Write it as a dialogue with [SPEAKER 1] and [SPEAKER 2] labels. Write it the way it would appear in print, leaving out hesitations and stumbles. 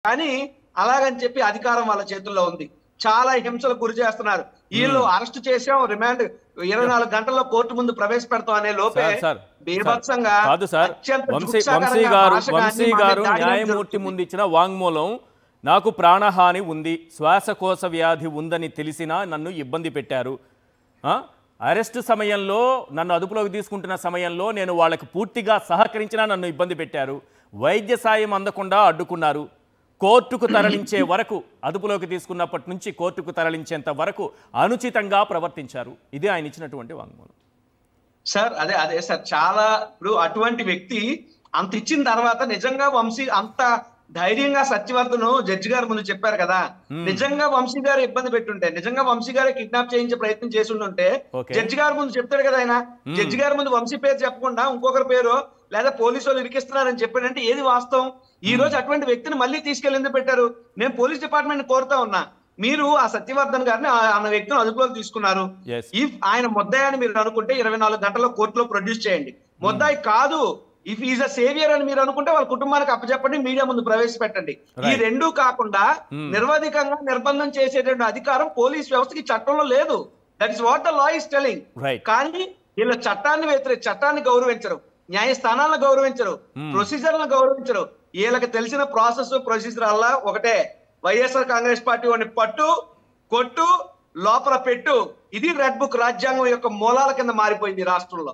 [SPEAKER 1] కానీ అలాగని చెప్పి అధికారం వాళ్ళ చేతుల్లో ఉంది. చాలా హింసలకు గురి చేస్తున్నారు. వీళ్ళు అరెస్ట్ చేసాం, రిమాండ్ 24 గంటల్లో కోర్టు ముందు ప్రవేశపెడతాం అనే లోపే బీభత్సంగా
[SPEAKER 2] వంశీ గారు న్యాయమూర్తి ముందు ఇచ్చిన వాంగ్మూలం, నాకు ప్రాణహాని ఉంది, శ్వాసకోశ వ్యాధి ఉందని తెలిసినా నన్ను ఇబ్బంది పెట్టారు. అరెస్ట్ సమయంలో నన్ను అదుపులోకి తీసుకుంటున్న సమయంలో నేను వాళ్ళకి పూర్తిగా సహకరించినా నన్ను ఇబ్బంది పెట్టారు. వైద్య సాయం అందకుండా అడ్డుకున్నారు. కోర్టుకు తరలించే వరకు, అదుపులోకి తీసుకున్నప్పటి నుంచి కోర్టుకు తరలించేంత వరకు అనుచితంగా ప్రవర్తించారు. ఇదే ఆయన ఇచ్చినటువంటి వాంగ్మూలం.
[SPEAKER 1] సార్ అదే సార్, చాలా ఇప్పుడు అటువంటి వ్యక్తి అంత ఇచ్చిన తర్వాత నిజంగా వంశీ అంత ధైర్యంగా సత్యవర్ధన్ జడ్జి గారి ముందు చెప్పారు కదా, నిజంగా వంశీ గారు ఇబ్బంది పెట్టుంటే, నిజంగా వంశీ గారు కిడ్నాప్ చేయించే ప్రయత్నం చేసి ఉంటే జడ్జి గారి ముందు చెప్తాడు కదా ఆయన. జడ్జి గారి ముందు వంశీ పేరు చెప్పకుండా ఇంకొకరి పేరు లేదా పోలీసు వాళ్ళు ఇరికిస్తున్నారని చెప్పాడంటే ఏది వాస్తవం? ఈ రోజు అటువంటి వ్యక్తిని మళ్ళీ తీసుకెళ్లి ఎందుకు పెట్టారు? నేను పోలీస్ డిపార్ట్మెంట్ కోరుతా ఉన్నా, మీరు ఆ సత్యవర్ధన్ గారిని అన్న వ్యక్తిని అదుపులోకి తీసుకున్నారు. ఇఫ్ ఆయన ముద్దాయి అని మీరు అనుకుంటే 24 గంటల్లో కోర్టులో ప్రొడ్యూస్ చేయండి. ముద్దాయి కాదు, ఇఫ్ ఈజ్ అ సేవియర్ అని మీరు అనుకుంటే వాళ్ళ కుటుంబానికి అప్పచెప్పండి, మీడియా ముందు ప్రవేశపెట్టండి. ఈ రెండూ కాకుండా నిర్వాధికంగా నిర్బంధం చేసేటువంటి అధికారం పోలీస్ వ్యవస్థకి చట్టంలో లేదు. That is what the law is telling. కానీ వీళ్ళ చట్టాన్ని గౌరవించరు, న్యాయస్థానాలను గౌరవించరు, ప్రొసీజర్లను గౌరవించరు. వీళ్ళకి తెలిసిన ప్రొసీజర్ అలా ఒకటే, వైఎస్ఆర్ కాంగ్రెస్ పార్టీ వాడిని పట్టు, కొట్టు, లోపల పెట్టు. ఇది రెడ్ బుక్ రాజ్యాంగం యొక్క మూలాల కింద మారిపోయింది రాష్ట్రంలో.